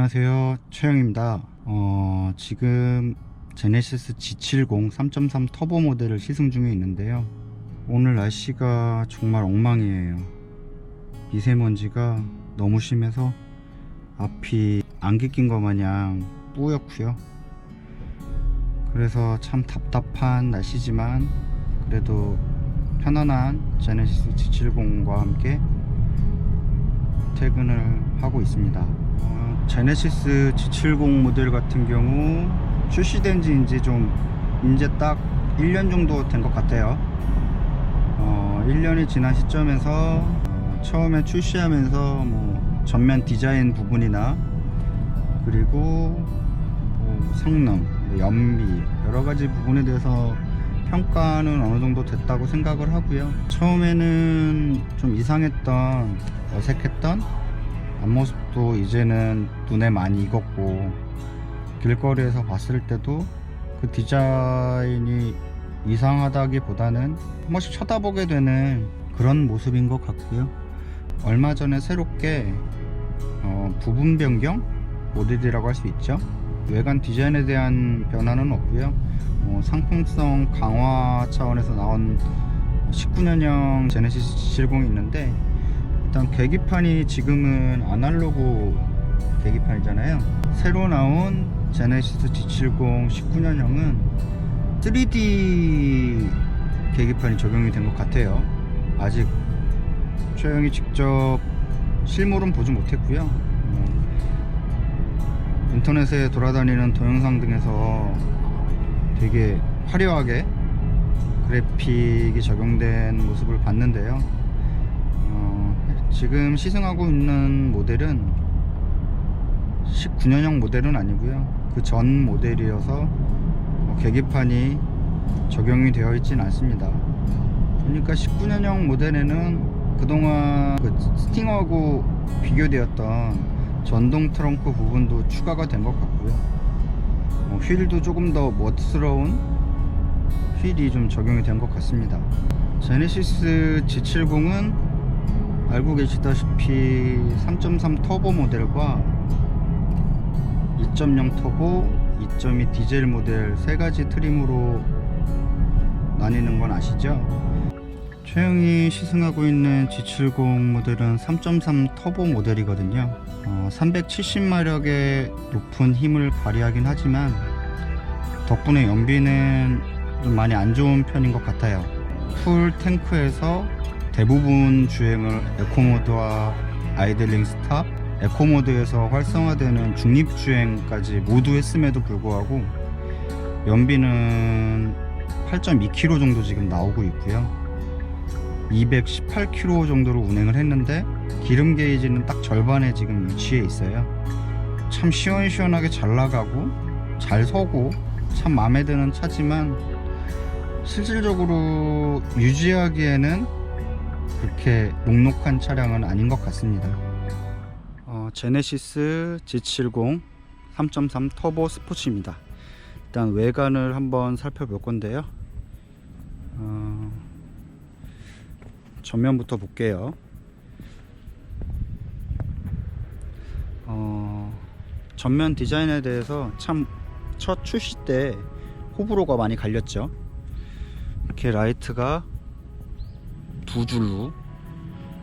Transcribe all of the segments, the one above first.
안녕하세요, 최영입니다. 지금 제네시스 G70 3.3 터보 모델을 시승 중에 있는데요. 오늘 날씨가 정말 엉망이에요. 미세먼지가 너무 심해서 앞이 안개 낀 것 마냥 뿌옇고요. 그래서 참 답답한 날씨지만 그래도 편안한 제네시스 G70과 함께 퇴근을 하고 있습니다. 제네시스 G70 모델 같은 경우 출시된 지 이제 딱 1년 정도 된 것 같아요. 1년이 지난 시점에서 처음에 출시하면서 뭐 전면 디자인 부분이나 그리고 성능, 연비 여러가지 부분에 대해서 평가는 어느 정도 됐다고 생각을 하고요. 처음에는 좀 이상했던, 어색했던 앞모습도 이제는 눈에 많이 익었고, 길거리에서 봤을 때도 그 디자인이 이상하다기보다는 한 번씩 쳐다보게 되는 그런 모습인 것 같고요. 얼마 전에 새롭게 부분 변경 모델이라고 할 수 있죠. 외관 디자인에 대한 변화는 없고요. 상품성 강화 차원에서 나온 19년형 제네시스 G70이 있는데, 일단 계기판이 지금은 아날로그 계기판이잖아요. 새로 나온 제네시스 G70 19년형은 3D 계기판이 적용이 된 것 같아요. 아직 최영이 직접 실물은 보지 못했고요. 인터넷에 돌아다니는 동영상 등에서 되게 화려하게 그래픽이 적용된 모습을 봤는데요. 지금 시승하고 있는 모델은 19년형 모델은 아니고요. 그 전 모델이어서 계기판이 적용이 되어 있진 않습니다. 그러니까 19년형 모델에는 그동안 그 스팅어하고 비교되었던 전동 트렁크 부분도 추가가 된 것 같고요. 휠도 조금 더 멋스러운 휠이 좀 적용이 된 것 같습니다. 제네시스 G70은 알고 계시다시피 3.3 터보 모델과 2.0 터보, 2.2 디젤 모델 세 가지 트림으로 나뉘는 건 아시죠? 최영이 시승하고 있는 G70 모델은 3.3 터보 모델이거든요. 370마력의 높은 힘을 발휘하긴 하지만 덕분에 연비는 좀 많이 안 좋은 편인 것 같아요. 풀 탱크에서 대부분 주행을 에코모드와 아이들링 스탑, 에코모드에서 활성화되는 중립주행까지 모두 했음에도 불구하고 연비는 8.2km 정도 지금 나오고 있고요. 218km 정도로 운행을 했는데 기름 게이지는 딱 절반에 지금 위치해 있어요. 참 시원시원하게 잘 나가고 잘 서고 참 마음에 드는 차지만 실질적으로 유지하기에는 그렇게 녹록한 차량은 아닌 것 같습니다. 제네시스 G70 3.3 터보 스포츠입니다. 일단 외관을 한번 살펴볼 건데요. 전면부터 볼게요. 전면 디자인에 대해서 참 첫 출시 때 호불호가 많이 갈렸죠. 이렇게 라이트가 두 줄로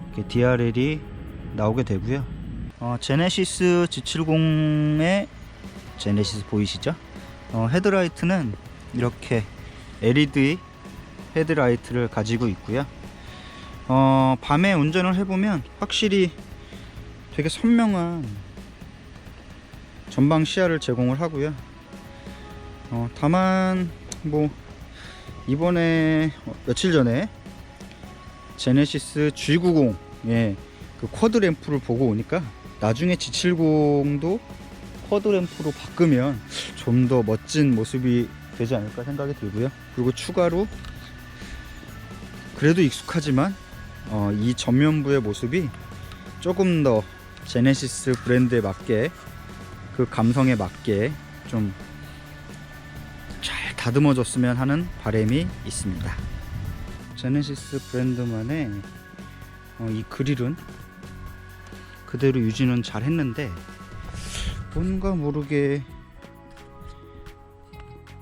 이렇게 DRL이 나오게 되고요. 제네시스 G70의 제네시스 보이시죠? 헤드라이트는 이렇게 LED 헤드라이트를 가지고 있고요. 밤에 운전을 해보면 확실히 되게 선명한 전방 시야를 제공을 하고요. 다만 뭐 이번에 며칠 전에 제네시스 G90의 그 쿼드 램프를 보고 오니까 나중에 G70도 쿼드 램프로 바꾸면 좀 더 멋진 모습이 되지 않을까 생각이 들고요. 그리고 추가로 그래도 익숙하지만 이 전면부의 모습이 조금 더 제네시스 브랜드에 맞게, 그 감성에 맞게 좀 잘 다듬어졌으면 하는 바람이 있습니다. 제네시스 브랜드만의 이 그릴은 그대로 유지는 잘 했는데 뭔가 모르게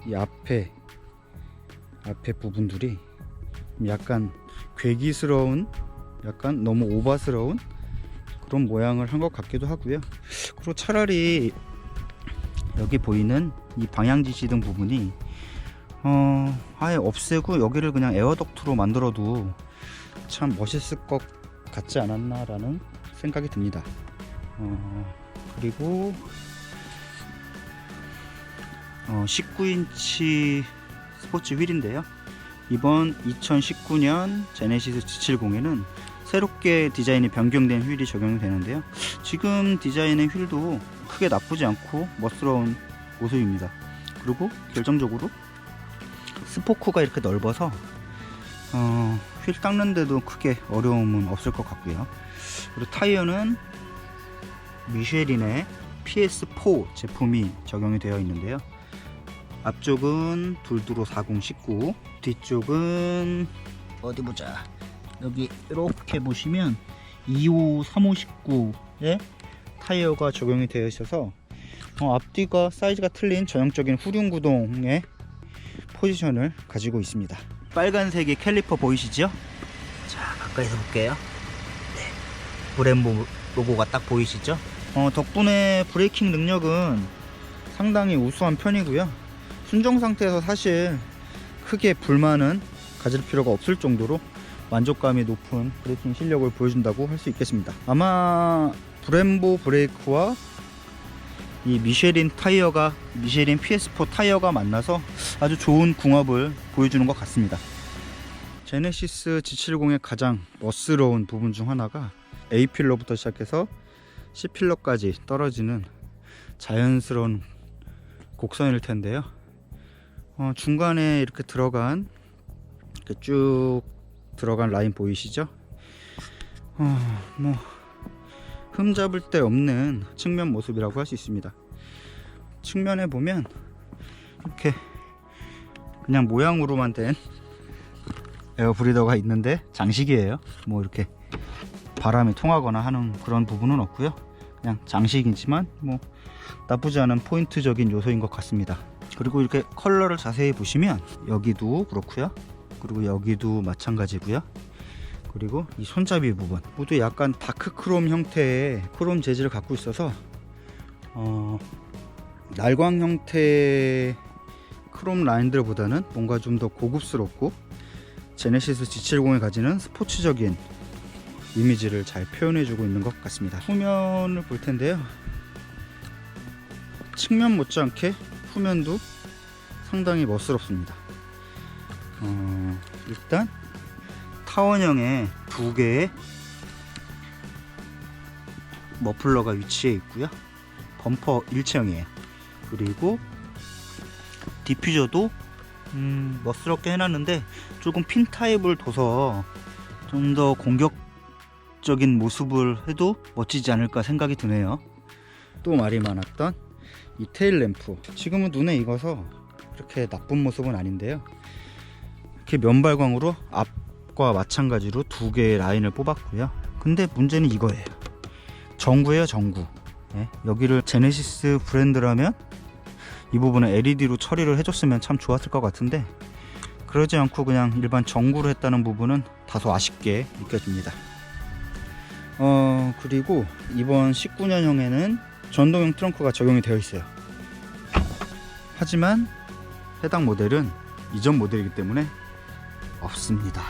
이 앞에 부분들이 약간 괴기스러운, 약간 너무 오바스러운 그런 모양을 한 것 같기도 하고요. 그리고 차라리 여기 보이는 이 방향지시등 부분이 아예 없애고 여기를 그냥 에어덕트로 만들어도 참 멋있을 것 같지 않았나 라는 생각이 듭니다. 그리고 19인치 스포츠 휠인데요, 이번 2019년 제네시스 G70에는 새롭게 디자인이 변경된 휠이 적용이 되는데요, 지금 디자인의 휠도 크게 나쁘지 않고 멋스러운 모습입니다. 그리고 결정적으로 스포크가 이렇게 넓어서 휠 닦는데도 크게 어려움은 없을 것 같고요. 그리고 타이어는 미쉐린의 PS4 제품이 적용이 되어 있는데요, 앞쪽은 둘두로 4019, 뒤쪽은 어디 보자, 여기 이렇게 보시면 25, 3519의 타이어가 적용이 되어 있어서 앞뒤가 사이즈가 틀린 전형적인 후륜 구동의 포지션을 가지고 있습니다. 빨간색이 캘리퍼 보이시죠? 자, 가까이서 볼게요. 네, 브렘보 로고가 딱 보이시죠? 덕분에 브레이킹 능력은 상당히 우수한 편이고요, 순정 상태에서 사실 크게 불만은 가질 필요가 없을 정도로 만족감이 높은 브레이킹 실력을 보여준다고 할 수 있겠습니다. 아마 브렘보 브레이크와 이 미쉐린 PS4 타이어가 만나서 아주 좋은 궁합을 보여주는 것 같습니다. 제네시스 G70의 가장 멋스러운 부분 중 하나가 A필러부터 시작해서 C필러까지 떨어지는 자연스러운 곡선일 텐데요, 중간에 이렇게 쭉 들어간 라인 보이시죠? 뭐 흠잡을 데 없는 측면 모습이라고 할 수 있습니다. 측면에 보면 이렇게 그냥 모양으로만 된 에어브리더가 있는데 장식이에요. 뭐 이렇게 바람이 통하거나 하는 그런 부분은 없고요, 그냥 장식이지만 뭐 나쁘지 않은 포인트적인 요소인 것 같습니다. 그리고 이렇게 컬러를 자세히 보시면 여기도 그렇고요, 그리고 여기도 마찬가지고요, 그리고 이 손잡이 부분 모두 약간 다크 크롬 형태의 크롬 재질을 갖고 있어서 날광 형태의 크롬 라인들보다는 뭔가 좀 더 고급스럽고 제네시스 G70이 가지는 스포츠적인 이미지를 잘 표현해주고 있는 것 같습니다. 후면을 볼 텐데요, 측면 못지않게 후면도 상당히 멋스럽습니다. 일단 타원형의 두 개의 머플러가 위치해 있고요, 범퍼 일체형이에요. 그리고 디퓨저도 멋스럽게 해놨는데 조금 핀 타입을 둬서 좀 더 공격적인 모습을 해도 멋지지 않을까 생각이 드네요. 또 말이 많았던 이 테일 램프, 지금은 눈에 익어서 그렇게 나쁜 모습은 아닌데요, 이렇게 면발광으로 앞과 마찬가지로 두 개의 라인을 뽑았고요. 근데 문제는 이거예요. 전구예요, 전구. 네, 여기를 제네시스 브랜드라면 이 부분을 LED로 처리를 해줬으면 참 좋았을 것 같은데 그러지 않고 그냥 일반 전구로 했다는 부분은 다소 아쉽게 느껴집니다. 그리고 이번 19년형에는 전동형 트렁크가 적용이 되어 있어요. 하지만 해당 모델은 이전 모델이기 때문에 없습니다.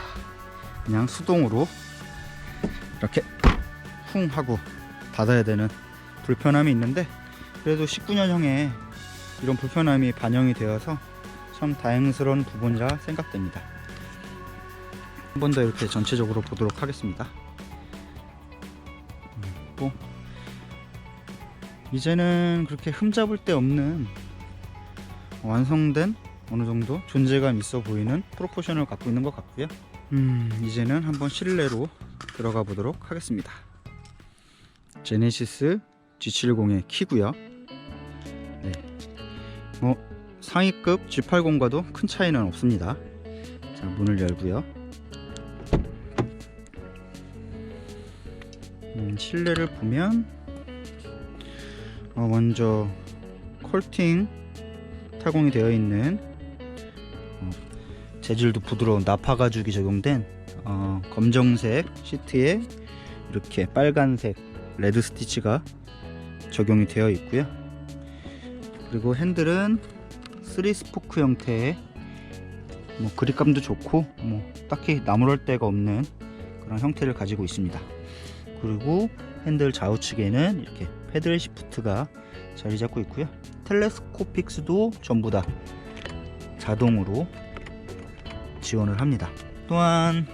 그냥 수동으로 이렇게 쿵 하고 닫아야 되는 불편함이 있는데, 그래도 19년형에 이런 불편함이 반영이 되어서 참 다행스러운 부분이라 생각됩니다. 한 번 더 이렇게 전체적으로 보도록 하겠습니다. 이제는 그렇게 흠잡을 데 없는 완성된 어느 정도 존재감 있어 보이는 프로포션을 갖고 있는 것 같고요. 이제는 한번 실내로 들어가 보도록 하겠습니다. 제네시스 G70의 키고요. 네, 뭐 상위급 G80과도 큰 차이는 없습니다. 자, 문을 열고요. 실내를 보면 먼저 컬팅 타공이 되어 있는 재질도 부드러운 나파 가죽이 적용된 검정색 시트에 이렇게 빨간색 레드 스티치가 적용이 되어 있고요. 그리고 핸들은 3스포크 형태의 그립감도 좋고 딱히 나무랄 데가 없는 그런 형태를 가지고 있습니다. 그리고 핸들 좌우측에는 이렇게 패들 시프트가 자리 잡고 있고요. 텔레스코픽스도 전부 다 자동으로 지원을 합니다. 또한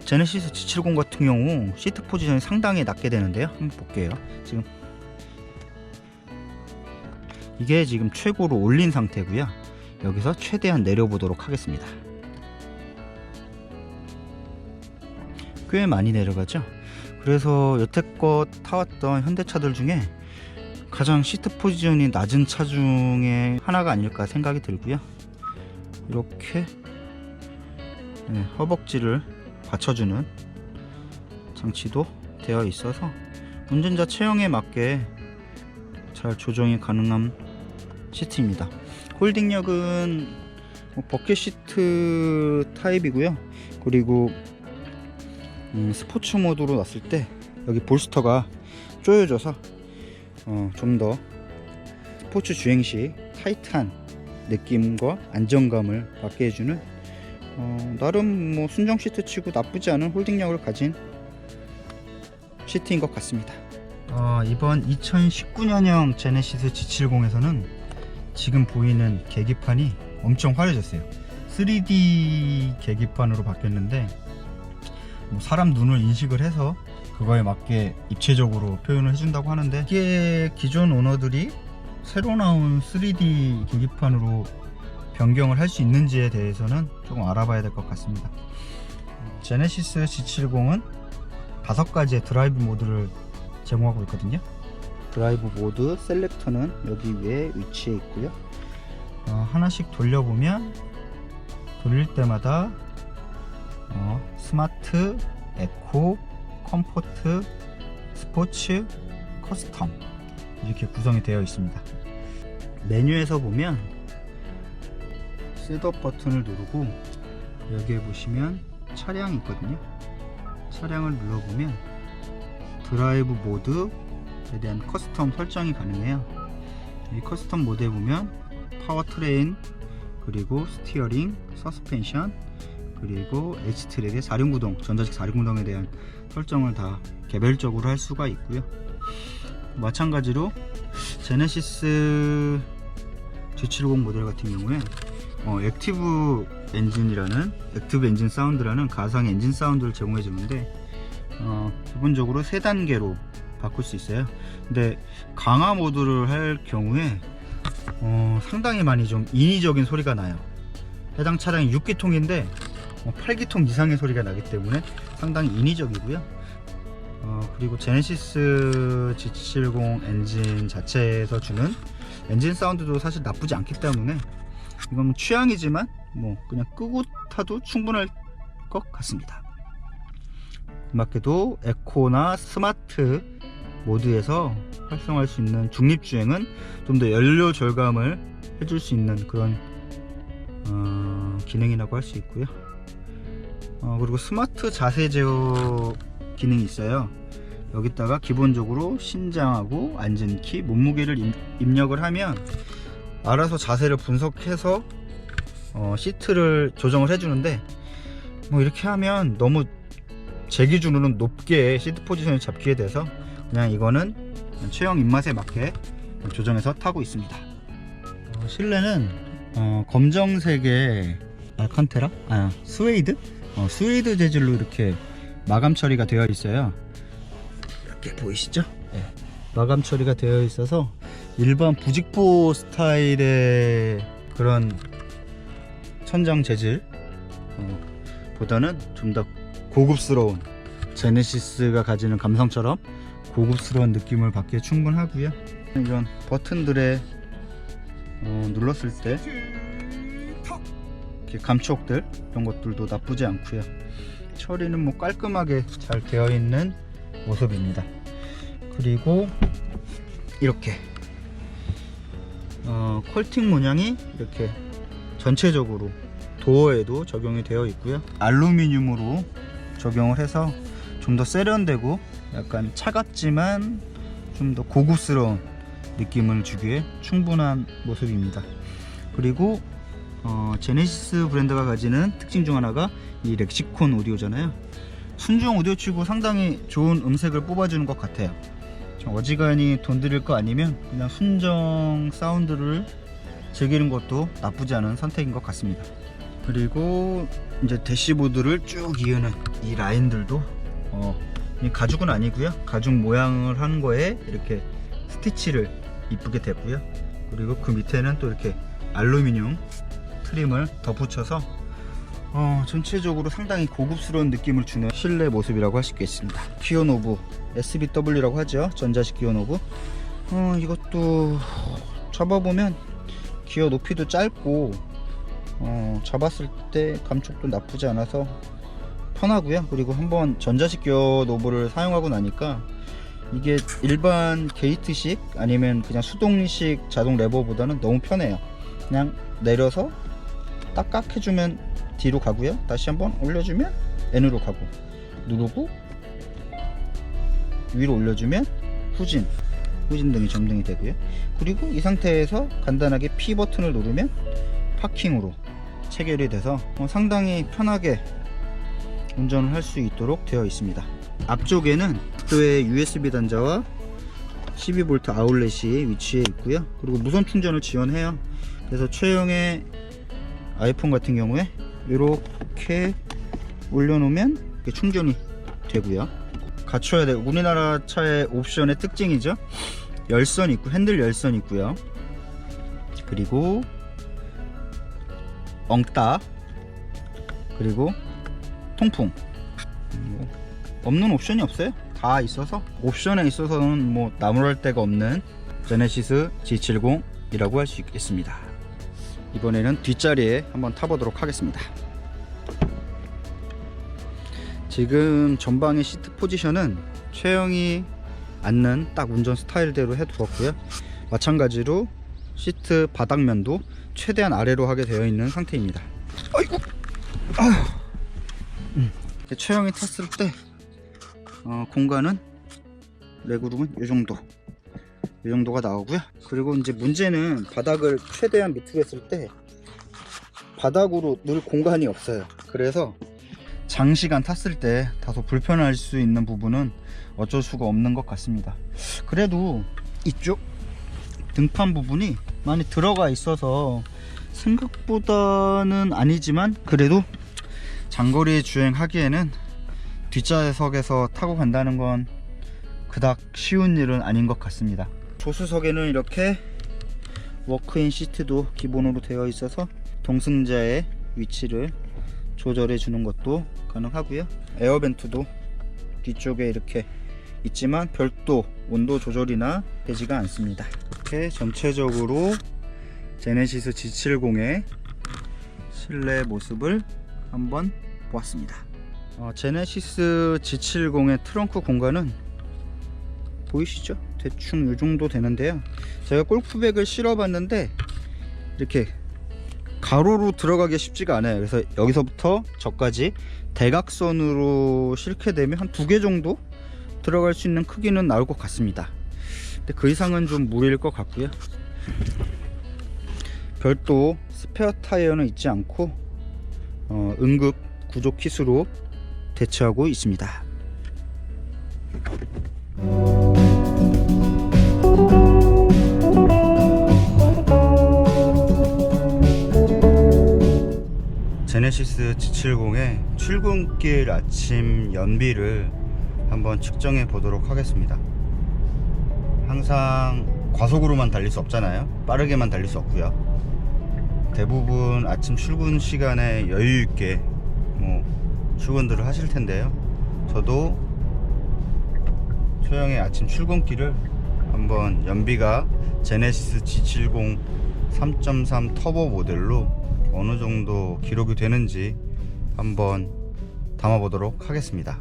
제네시스 G70 같은 경우 시트 포지션이 상당히 낮게 되는데요. 한번 볼게요. 지금 이게 지금 최고로 올린 상태고요. 여기서 최대한 내려보도록 하겠습니다. 꽤 많이 내려가죠. 그래서 여태껏 타왔던 현대차들 중에 가장 시트 포지션이 낮은 차 중에 하나가 아닐까 생각이 들고요. 이렇게 허벅지를 받쳐주는 장치도 되어 있어서 운전자 체형에 맞게 잘 조정이 가능한 시트입니다. 홀딩력은 버켓 시트 타입이고요. 그리고 스포츠 모드로 놨을 때 여기 볼스터가 조여져서 좀 더 스포츠 주행 시 타이트한 느낌과 안정감을 받게 해주는 나름 순정 시트 치고 나쁘지 않은 홀딩력을 가진 시트인 것 같습니다. 이번 2019년형 제네시스 G70에서는 지금 보이는 계기판이 엄청 화려해졌어요. 3D 계기판으로 바뀌었는데 사람 눈을 인식을 해서 그거에 맞게 입체적으로 표현을 해준다고 하는데, 이게 기존 오너들이 새로 나온 3D 계기판으로 변경을 할 수 있는지에 대해서는 조금 알아봐야 될 것 같습니다. 제네시스 G70은 5가지의 드라이브 모드를 제공하고 있거든요. 드라이브 모드 셀렉터는 여기 위에 위치해 있고요. 하나씩 돌려보면 돌릴 때마다 스마트, 에코, 컴포트, 스포츠, 커스텀 이렇게 구성이 되어 있습니다. 메뉴에서 보면 셋업 버튼을 누르고 여기에 보시면 차량이 있거든요. 차량을 눌러보면 드라이브 모드에 대한 커스텀 설정이 가능해요. 이 커스텀 모드에 보면 파워트레인, 그리고 스티어링, 서스펜션, 그리고 H트랙의 사륜구동, 전자식 사륜구동에 대한 설정을 다 개별적으로 할 수가 있고요. 마찬가지로 제네시스 G70 모델 같은 경우에 액티브 엔진 사운드라는 가상의 엔진 사운드를 제공해 주는데 기본적으로 3단계로 바꿀 수 있어요. 근데 강화 모드를 할 경우에 상당히 많이 좀 인위적인 소리가 나요. 해당 차량이 6기통인데 8기통 이상의 소리가 나기 때문에 상당히 인위적이고요. 그리고 제네시스 G70 엔진 자체에서 주는 엔진 사운드도 사실 나쁘지 않기 때문에 이건 취향이지만 그냥 끄고 타도 충분할 것 같습니다. 그밖에도 에코나 스마트 모드에서 활성화할 수 있는 중립주행은 좀 더 연료 절감을 해줄 수 있는 그런 기능이라고 할 수 있고요. 그리고 스마트 자세 제어 기능이 있어요. 여기다가 기본적으로 신장하고 앉은 키, 몸무게를 입력을 하면 알아서 자세를 분석해서 시트를 조정을 해주는데 이렇게 하면 너무 제 기준으로는 높게 시트 포지션을 잡게 돼서 그냥 이거는 체형 입맛에 맞게 조정해서 타고 있습니다. 실내는 검정색의 알칸테라? 스웨이드? 스웨이드 재질로 이렇게 마감 처리가 되어 있어요. 이렇게 보이시죠? 네. 마감 처리가 되어 있어서 일반 부직포 스타일의 그런 천장 재질 보다는 좀 더 고급스러운, 제네시스가 가지는 감성처럼 고급스러운 느낌을 받기에 충분하고요. 이런 버튼들에 눌렀을 때 이렇게 감촉들, 이런 것들도 나쁘지 않고요. 처리는 깔끔하게 잘 되어 있는 모습입니다. 그리고 이렇게 컬팅 문양이 이렇게 전체적으로 도어에도 적용이 되어 있고요. 알루미늄으로 적용을 해서 좀 더 세련되고 약간 차갑지만 좀 더 고급스러운 느낌을 주기에 충분한 모습입니다. 그리고 제네시스 브랜드가 가지는 특징 중 하나가 이 렉시콘 오디오잖아요. 순정 오디오 치고 상당히 좋은 음색을 뽑아주는 것 같아요. 좀 어지간히 돈 들일 거 아니면 그냥 순정 사운드를 즐기는 것도 나쁘지 않은 선택인 것 같습니다. 그리고 이제 대시보드를 쭉 이으는 이 라인들도 이 가죽은 아니고요. 가죽 모양을 한 거에 이렇게 스티치를 이쁘게 됐고요. 그리고 그 밑에는 또 이렇게 알루미늄 트림을 덧붙여서 전체적으로 상당히 고급스러운 느낌을 주는 실내 모습이라고 할 수 있겠습니다. 기어 노브 SBW라고 하죠. 전자식 기어 노브. 이것도 잡아보면 기어 높이도 짧고 잡았을 때 감촉도 나쁘지 않아서 편하고요. 그리고 한번 전자식 기어 노브를 사용하고 나니까 이게 일반 게이트식 아니면 그냥 수동식 자동 레버보다는 너무 편해요. 그냥 내려서 딱깍 해주면 뒤로 가고요. 다시 한번 올려주면 N으로 가고, 누르고 위로 올려주면 후진 등이 점등이 되고요. 그리고 이 상태에서 간단하게 P 버튼을 누르면 파킹으로 체결이 돼서 상당히 편하게 운전을 할 수 있도록 되어 있습니다. 앞쪽에는 별도의 USB 단자와 12V 아울렛이 위치해 있고요. 그리고 무선 충전을 지원해요. 그래서 최영의 아이폰 같은 경우에 이렇게 올려놓으면 이렇게 충전이 되고요. 갖춰야 돼요. 우리나라 차의 옵션의 특징이죠. 열선 있고 핸들 열선 있고요. 그리고 엉따, 그리고 통풍. 없는 옵션이 없어요. 다 있어서 옵션에 있어서는 뭐 나무랄 데가 없는 제네시스 G70이라고 할 수 있겠습니다. 이번에는 뒷자리에 한번 타보도록 하겠습니다. 지금 전방의 시트 포지션은 최영이 앉는 딱 운전 스타일대로 해두었고요. 마찬가지로 시트 바닥면도 최대한 아래로 하게 되어 있는 상태입니다. 아이고! 최영이 탔을 때 공간은 레그룸은 이 정도가 나오고요. 그리고 이제 문제는 바닥을 최대한 밑으로 했을 때 바닥으로 늘 공간이 없어요. 그래서 장시간 탔을 때 다소 불편할 수 있는 부분은 어쩔 수가 없는 것 같습니다. 그래도 이쪽 등판 부분이 많이 들어가 있어서 생각보다는 아니지만 그래도 장거리 주행하기에는 뒷좌석에서 타고 간다는 건 그닥 쉬운 일은 아닌 것 같습니다. 조수석에는 이렇게 워크인 시트도 기본으로 되어 있어서 동승자의 위치를 조절해 주는 것도 가능하고요. 에어벤트도 뒤쪽에 이렇게 있지만 별도 온도 조절이나 되지가 않습니다. 이렇게 전체적으로 제네시스 G70의 실내 모습을 한번 보았습니다. 제네시스 G70의 트렁크 공간은 보이시죠? 대충 이 정도 되는데요. 제가 골프백을 실어 봤는데 이렇게 가로로 들어가기 쉽지가 않아요. 그래서 여기서부터 저까지 대각선으로 실게 되면 한 2개 정도 들어갈 수 있는 크기는 나올 것 같습니다. 근데 그 이상은 좀 무리일 것 같고요. 별도 스페어 타이어는 있지 않고 응급 구조 킷으로 대체하고 있습니다. 제네시스 G70의 출근길 아침 연비를 한번 측정해 보도록 하겠습니다. 항상 과속으로만 달릴 수 없잖아요. 빠르게만 달릴 수 없고요. 대부분 아침 출근 시간에 여유 있게 출근들을 하실 텐데요. 저도 소형의 아침 출근길을 한번 연비가 제네시스 G70 3.3 터보 모델로 어느 정도 기록이 되는지 한번 담아 보도록 하겠습니다.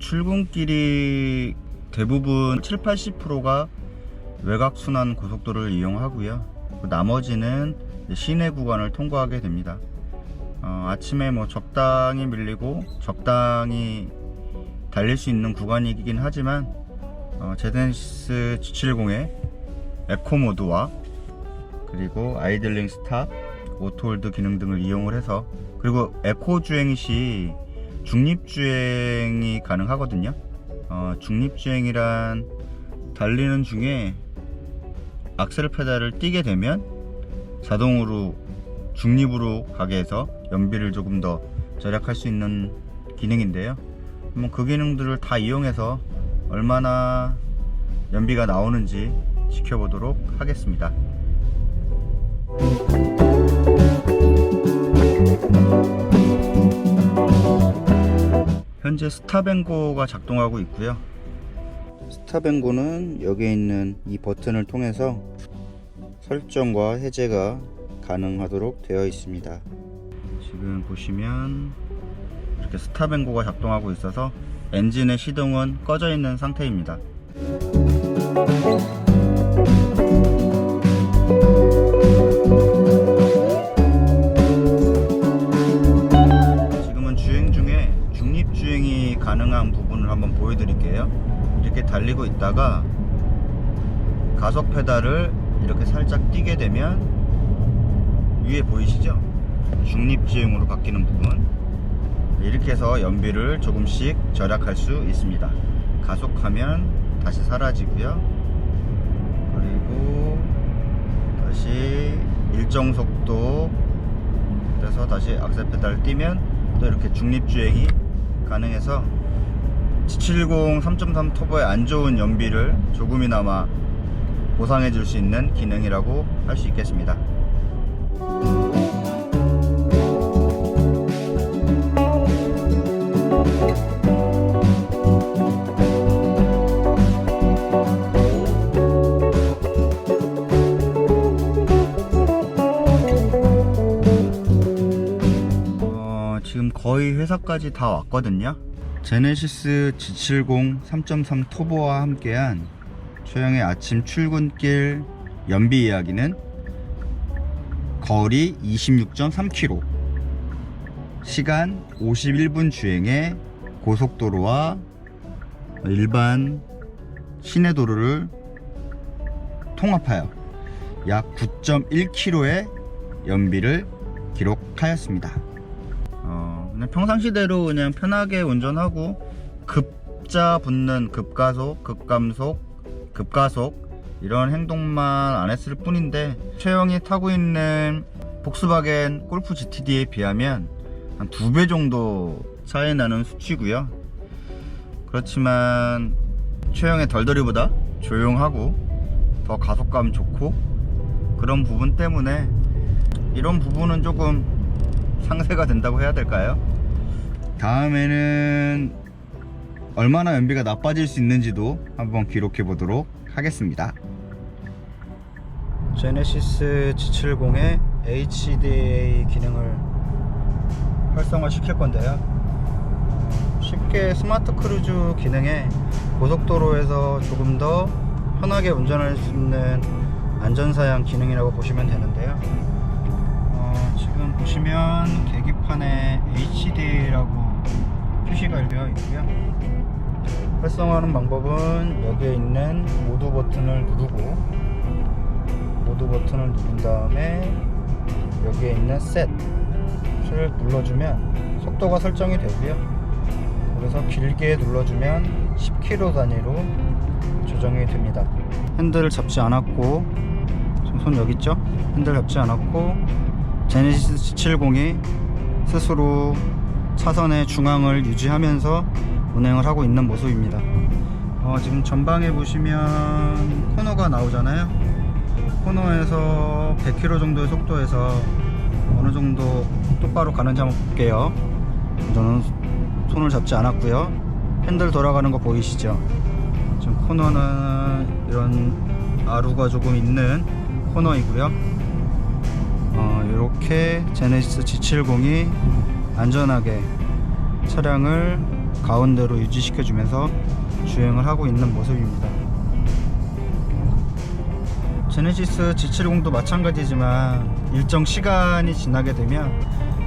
출근길이 대부분 70-80%가 외곽순환 고속도로를 이용하고요. 나머지는 시내 구간을 통과하게 됩니다. 아침에 뭐 적당히 밀리고 적당히 달릴 수 있는 구간이긴 하지만 제네시스 G70의 에코 모드와 그리고 아이들링 스탑, 오토홀드 기능 등을 이용을 해서, 그리고 에코 주행 시 중립 주행이 가능하거든요. 중립 주행이란 달리는 중에 악셀 페달을 띄게 되면 자동으로 중립으로 가게 해서 연비를 조금 더 절약할 수 있는 기능인데요. 한번 그 기능들을 다 이용해서 얼마나 연비가 나오는지 지켜보도록 하겠습니다. 현재 스탑앤고가 작동하고 있고요. 스탑앤고는 여기에 있는 이 버튼을 통해서 설정과 해제가 가능하도록 되어 있습니다. 지금 보시면 이렇게 스탑앤고가 작동하고 있어서 엔진의 시동은 꺼져 있는 상태입니다. 지금은 주행 중에 중립 주행이 가능한 부분을 한번 보여드릴게요. 이렇게 달리고 있다가 가속 페달을 이렇게 살짝 띄게 되면 위에 보이시죠? 중립 주행으로 바뀌는 부분, 이렇게 해서 연비를 조금씩 절약할 수 있습니다. 가속하면 다시 사라지고요. 그리고 다시 일정 속도 돼서 다시 악셀 페달을 띄면 또 이렇게 중립 주행이 가능해서 G70 3.3 터보의 안 좋은 연비를 조금이나마 보상해 줄 수 있는 기능이라고 할 수 있겠습니다. 지금 거의 회사까지 다 왔거든요. 제네시스 G70 3.3 터보와 함께한 최영의 아침 출근길 연비 이야기는 거리 26.3km, 시간 51분 주행의 고속도로와 일반 시내도로를 통합하여 약 9.1km의 연비를 기록하였습니다. 그냥 평상시대로 그냥 편하게 운전하고 급자 붙는 급가속, 급감속, 급가속 이런 행동만 안 했을 뿐인데, 최영이 타고 있는 폭스바겐 골프 GTD에 비하면 한 2배 정도 차이 나는 수치고요. 그렇지만 최영의 덜덜이보다 조용하고 더 가속감 좋고, 그런 부분 때문에 이런 부분은 조금 상쇄가 된다고 해야 될까요? 다음에는 얼마나 연비가 나빠질 수 있는지도 한번 기록해 보도록 하겠습니다. 제네시스 G70의 HDA 기능을 활성화 시킬 건데요. 쉽게 스마트 크루즈 기능에 고속도로에서 조금 더 편하게 운전할 수 있는 안전사양 기능이라고 보시면 되는데요. 지금 보시면 계기판에 HDA라고 표시가 되어 있고요. 활성화하는 방법은 여기에 있는 모드 버튼을 누르고, 모드 버튼을 누른 다음에 여기에 있는 셋을 눌러주면 속도가 설정이 되고요. 그래서 길게 눌러주면 10km 단위로 조정이 됩니다. 핸들을 잡지 않았고, 지금 손 여기 있죠? 핸들 잡지 않았고 제네시스 G70이 스스로 차선의 중앙을 유지하면서 운행을 하고 있는 모습입니다. 지금 전방에 보시면 코너가 나오잖아요. 코너에서 100km 정도의 속도에서 어느 정도 똑바로 가는지 한번 볼게요. 저는 손을 잡지 않았고요. 핸들 돌아가는 거 보이시죠? 지금 코너는 이런 아루가 조금 있는 코너이고요. 이렇게 제네시스 G70이 안전하게 차량을 가운데로 유지시켜 주면서 주행을 하고 있는 모습입니다. 제네시스 G70도 마찬가지지만 일정 시간이 지나게 되면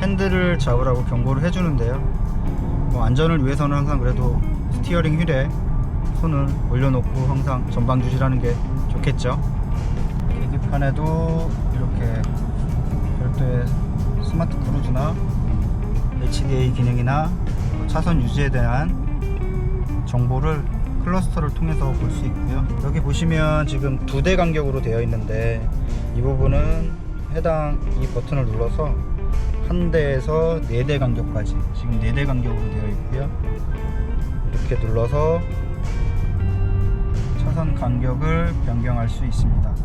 핸들을 잡으라고 경고를 해주는데요. 안전을 위해서는 항상 그래도 스티어링 휠에 손을 올려놓고 항상 전방 주시라는 게 좋겠죠. 계기판에도 이렇게 별도의 스마트 크루즈나 HDA 기능이나 차선 유지에 대한 정보를 클러스터를 통해서 볼 수 있고요. 여기 보시면 지금 2대 간격으로 되어 있는데 이 부분은 해당 이 버튼을 눌러서 1대에서 4대 간격까지 지금 4대 간격으로 되어 있고요. 이렇게 눌러서 차선 간격을 변경할 수 있습니다.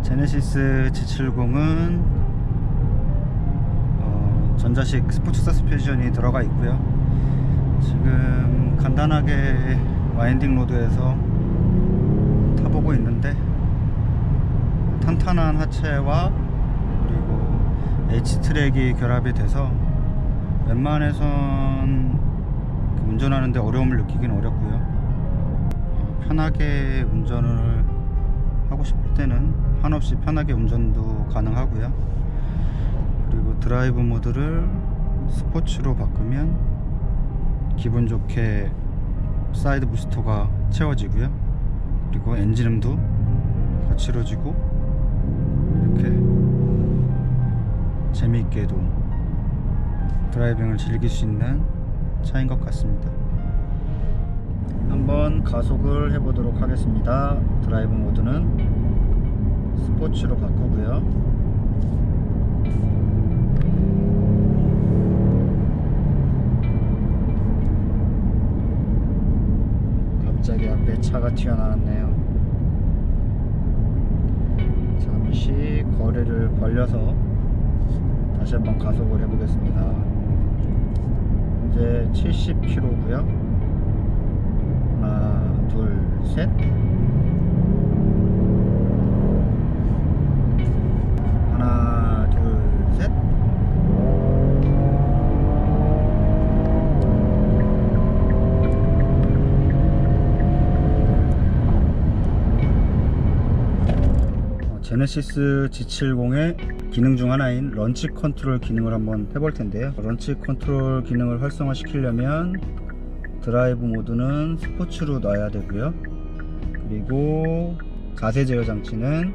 제네시스 G70은 전자식 스포츠 서스펜션이 들어가 있고요. 지금 간단하게 와인딩 로드에서 타보고 있는데 탄탄한 하체와 그리고 H트랙이 결합이 돼서 웬만해선 운전하는데 어려움을 느끼긴 어렵고요. 편하게 운전을 하고 싶을 때는 한없이 편하게 운전도 가능하고요. 그리고 드라이브 모드를 스포츠로 바꾸면 기분 좋게 사이드 부스터가 채워지고요. 그리고 엔진음도 거칠어지고 이렇게 재미있게도 드라이빙을 즐길 수 있는 차인 것 같습니다. 한번 가속을 해보도록 하겠습니다. 드라이브 모드는 스포츠로 바꾸고요. 갑자기 앞에 차가 튀어나왔네요. 잠시 거리를 벌려서 다시 한번 가속을 해보겠습니다. 현재 70km고요. 하나, 둘, 셋. 하나, 둘, 셋. 제네시스 G70의 기능 중 하나인 런치 컨트롤 기능을 한번 해볼 텐데요. 런치 컨트롤 기능을 활성화 시키려면 드라이브 모드는 스포츠로 놔야 되고요. 그리고 자세 제어 장치는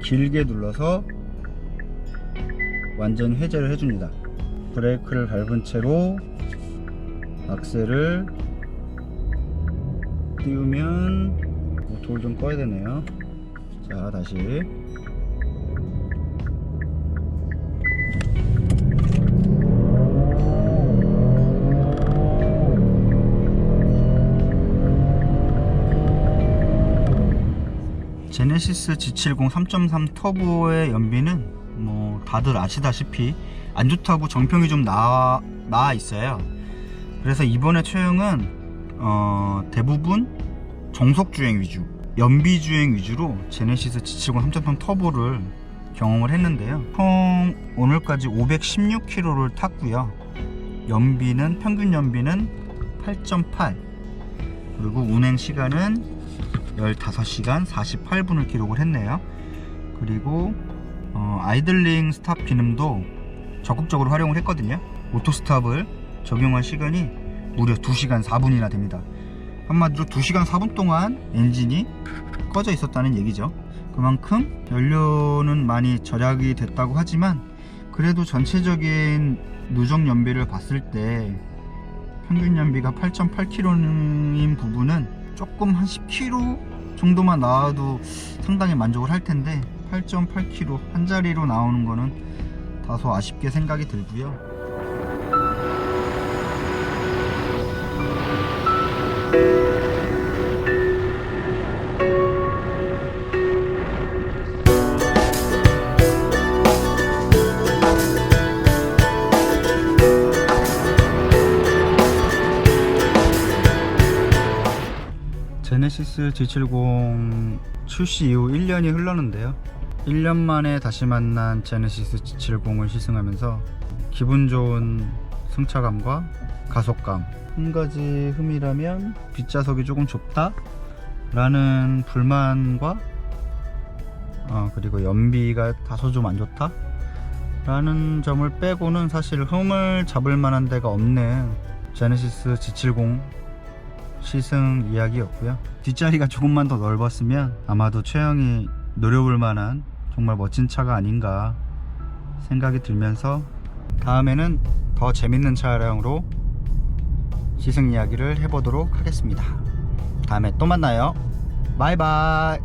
길게 눌러서 완전히 해제를 해줍니다. 브레이크를 밟은 채로 악셀을 띄우면 돌 좀 꺼야 되네요. 자, 다시 제네시스 G70 3.3 터보의 연비는 뭐 다들 아시다시피 안 좋다고 정평이 좀 나와 있어요. 그래서 이번에 최영은 대부분 정속주행 위주, 연비주행 위주로 제네시스 G70 3.3 터보를 경험을 했는데요. 총 오늘까지 516km를 탔고요. 평균 연비는 8.8, 그리고 운행 시간은 15시간 48분을 기록을 했네요. 그리고 아이들링 스탑 기능도 적극적으로 활용을 했거든요. 오토 스탑을 적용한 시간이 무려 2시간 4분이나 됩니다. 한마디로 2시간 4분 동안 엔진이 꺼져 있었다는 얘기죠. 그만큼 연료는 많이 절약이 됐다고 하지만 그래도 전체적인 누적 연비를 봤을 때 평균 연비가 8.8km인 부분은 조금 한 10km 정도만 나와도 상당히 만족을 할 텐데 8.8km 한 자리로 나오는 거는 다소 아쉽게 생각이 들고요. 제네시스 G70 출시 이후 1년이 흘렀는데요. 1년 만에 다시 만난 제네시스 G70을 시승하면서 기분 좋은 승차감과 가속감, 한 가지 흠이라면 뒷좌석이 조금 좁다 라는 불만과 그리고 연비가 다소 좀 안 좋다 라는 점을 빼고는 사실 흠을 잡을 만한 데가 없는 제네시스 G70 시승 이야기였고요. 뒷자리가 조금만 더 넓었으면 아마도 최영이 노려볼 만한 정말 멋진 차가 아닌가 생각이 들면서 다음에는 더 재밌는 차량으로 시승 이야기를 해보도록 하겠습니다. 다음에 또 만나요. 바이바이.